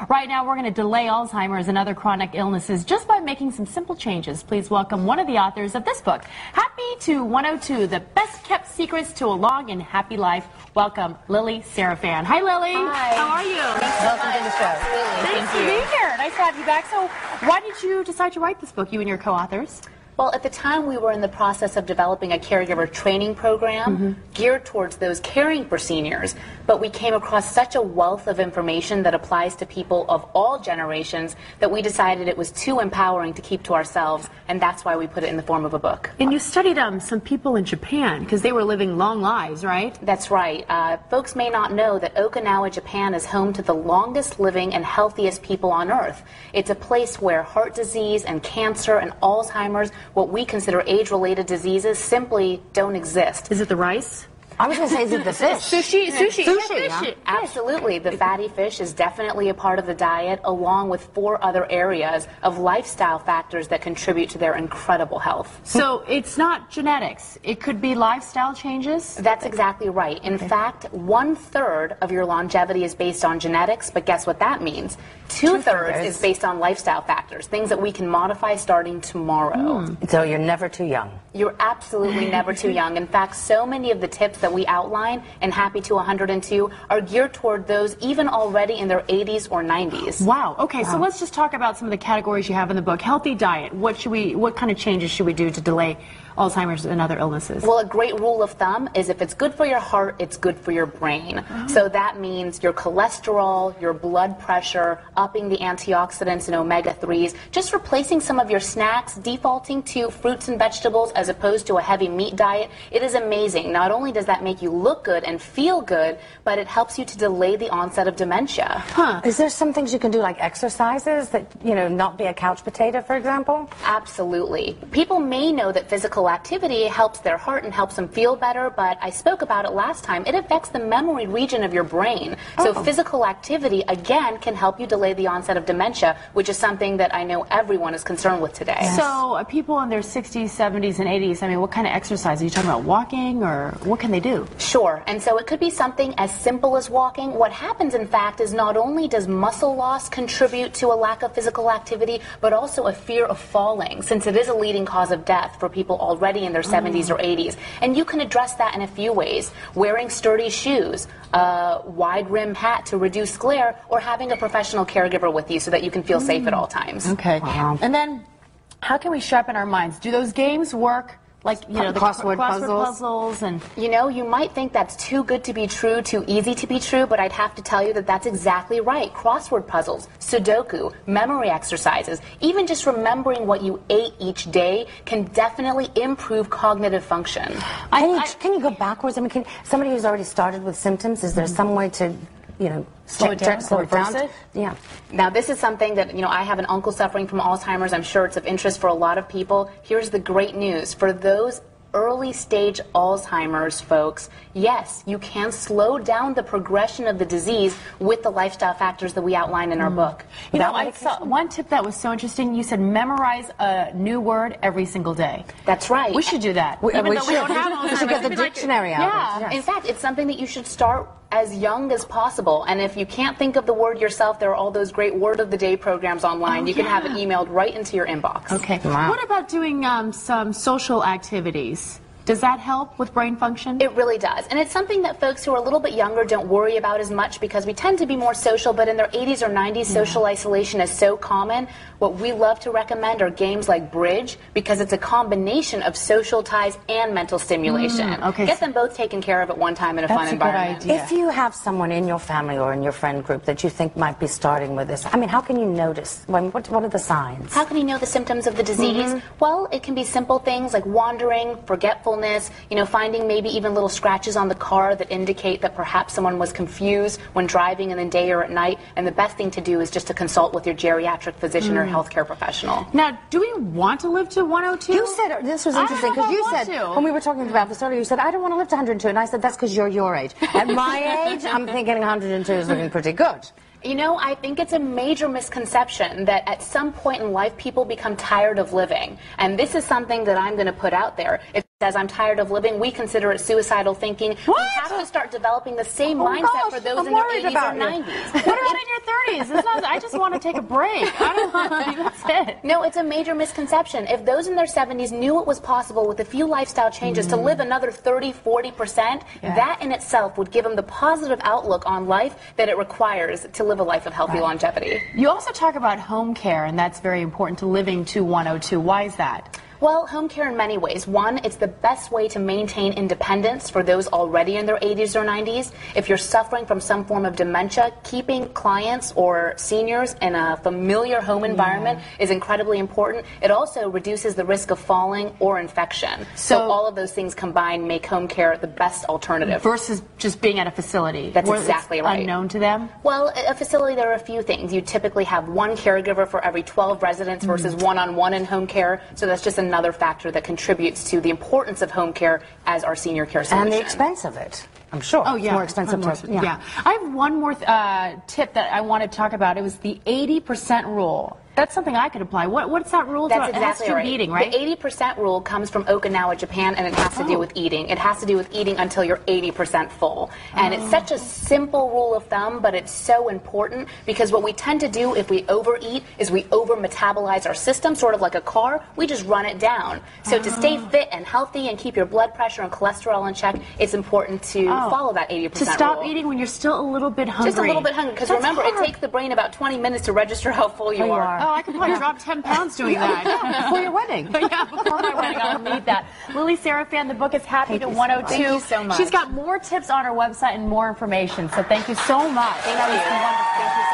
Right now, we're going to delay Alzheimer's and other chronic illnesses just by making some simple changes. Please welcome one of the authors of this book, Happy to 102, The Best Kept Secrets to a Long and Happy Life. Welcome, Lily Sarafan. Hi, Lily. Hi. How are you? Welcome to the show. Thanks for being here. Nice to have you back. So, why did you decide to write this book, you and your co-authors? Well, at the time, we were in the process of developing a caregiver training program geared towards those caring for seniors. But we came across such a wealth of information that applies to people of all generations that we decided it was too empowering to keep to ourselves, and that's why we put it in the form of a book. And you studied some people in Japan, because they were living long lives, right? That's right. Folks may not know that Okinawa, Japan is home to the longest living and healthiest people on Earth. It's a place where heart disease and cancer and Alzheimer's, what we consider age-related diseases, simply don't exist. Is it the rice? I was going to say, is it the fish? Sushi. Yeah. Absolutely. The fatty fish is definitely a part of the diet, along with 4 other areas of lifestyle factors that contribute to their incredible health. So it's not genetics. It could be lifestyle changes? That's exactly right. In fact, 1/3 of your longevity is based on genetics, but guess what that means? 2/3 is based on lifestyle factors, things that we can modify starting tomorrow. So you're never too young. You're absolutely never too young. In fact, so many of the tips that we outline in Happy to 102 are geared toward those even already in their 80s or 90s. Wow. Okay, so let's just talk about some of the categories you have in the book. Healthy diet. What kind of changes should we do to delay Alzheimer's and other illnesses? Well, a great rule of thumb is if it's good for your heart, it's good for your brain. So that means your cholesterol, your blood pressure, upping the antioxidants and omega-3s, just replacing some of your snacks, defaulting to fruits and vegetables as opposed to a heavy meat diet. It is amazing. Not only does that make you look good and feel good, but it helps you to delay the onset of dementia. Is there some things you can do, like exercises, that, not be a couch potato, for example? Absolutely. People may know that physical activity helps their heart and helps them feel better, but I spoke about it last time. It affects the memory region of your brain. So physical activity, again, can help you delay the onset of dementia, which is something that I know everyone is concerned with today. Yes. So people in their 60s, 70s, and 80s, I mean, what kind of exercise? Are you talking about walking, or what can they do? Sure. And so it could be something as simple as walking. What happens, in fact, is not only does muscle loss contribute to a lack of physical activity, but also a fear of falling, since it is a leading cause of death for people already in their 70s or 80s. And you can address that in a few ways. Wearing sturdy shoes, a wide rim hat to reduce glare, or having a professional caregiver with you so that you can feel safe at all times. Okay. Wow. And then, how can we sharpen our minds? Do those games work? Like, the crossword puzzles and... You might think that's too good to be true, too easy to be true, but I'd have to tell you that that's exactly right. Crossword puzzles, Sudoku, memory exercises, even just remembering what you ate each day can definitely improve cognitive function. Can you go backwards? I mean, somebody who's already started with symptoms, is there some way to... slow it down? Yeah. Now, this is something that, I have an uncle suffering from Alzheimer's. I'm sure it's of interest for a lot of people. Here's the great news. For those early stage Alzheimer's folks, yes, you can slow down the progression of the disease with the lifestyle factors that we outline in our book. I saw one tip that was so interesting. You said memorize a new word every single day. That's right. We should do that. We though we should. don't have Alzheimer's. We should get the dictionary out. Yeah. Yes. In fact, it's something that you should start as young as possible. And if you can't think of the word yourself, there are all those great Word of the Day programs online. You can have it emailed right into your inbox. Okay. Wow. What about doing some social activities? Does that help with brain function? It really does. And it's something that folks who are a little bit younger don't worry about as much because we tend to be more social, but in their 80s or 90s, social isolation is so common. What we love to recommend are games like Bridge because it's a combination of social ties and mental stimulation. Okay. Get them both taken care of at one time in a fun environment. That's a good idea. If you have someone in your family or in your friend group that you think might be starting with this, I mean, how can you notice? What are the signs? How can you know the symptoms of the disease? Well, it can be simple things like wandering, forgetfulness, finding maybe even little scratches on the car that indicate that perhaps someone was confused when driving in the day or at night. And the best thing to do is just to consult with your geriatric physician or healthcare professional. Now, do we want to live to 102? You said, this was interesting, because you said, when we were talking about this earlier, you said, I don't want to live to 102. And I said, that's because you're your age. At my age, I'm thinking 102 is looking pretty good. I think it's a major misconception that at some point in life, people become tired of living. And this is something that I'm going to put out there. says, I'm tired of living, we consider it suicidal thinking. What? We have to start developing the same mindset for those in their 80s or 90s. What about in your 30s? It's not, I just want to take a break. I don't want to, that's it. No, it's a major misconception. If those in their 70s knew it was possible with a few lifestyle changes to live another 30, 40%, that in itself would give them the positive outlook on life that it requires to live a life of healthy longevity. You also talk about home care, and that's very important to living to 102. Why is that? Well, home care in many ways. One, it's the best way to maintain independence for those already in their 80s or 90s. If you're suffering from some form of dementia, keeping clients or seniors in a familiar home environment is incredibly important. It also reduces the risk of falling or infection. So all of those things combined make home care the best alternative. Versus just being at a facility. That's exactly right. Unknown to them? Well, a facility, there are a few things. You typically have one caregiver for every 12 residents versus one-on-one in home care. So that's just another factor that contributes to the importance of home care as our senior care solution. And the expense of it, I'm sure. Oh, yeah. It's more expensive. Yeah. I have one more tip that I want to talk about. It was the 80% rule. That's something I could apply. What's that rule? That's exactly right. Eating, right? The 80% rule comes from Okinawa, Japan, and it has to do with eating. It has to do with eating until you're 80% full. And it's such a simple rule of thumb, but it's so important because what we tend to do if we overeat is we over-metabolize our system, sort of like a car. We just run it down. So to stay fit and healthy and keep your blood pressure and cholesterol in check, it's important to follow that 80% rule. To stop eating when you're still a little bit hungry. Just a little bit hungry, because remember, it takes the brain about 20 minutes to register how full you are. Oh, I could probably drop 10 pounds doing that. Before your wedding. Yeah, before my wedding, I'll need that. Lily Sarafan, the book is Happy to 102. Thank you so much. She's got more tips on her website and more information, so thank you so much. Thank you.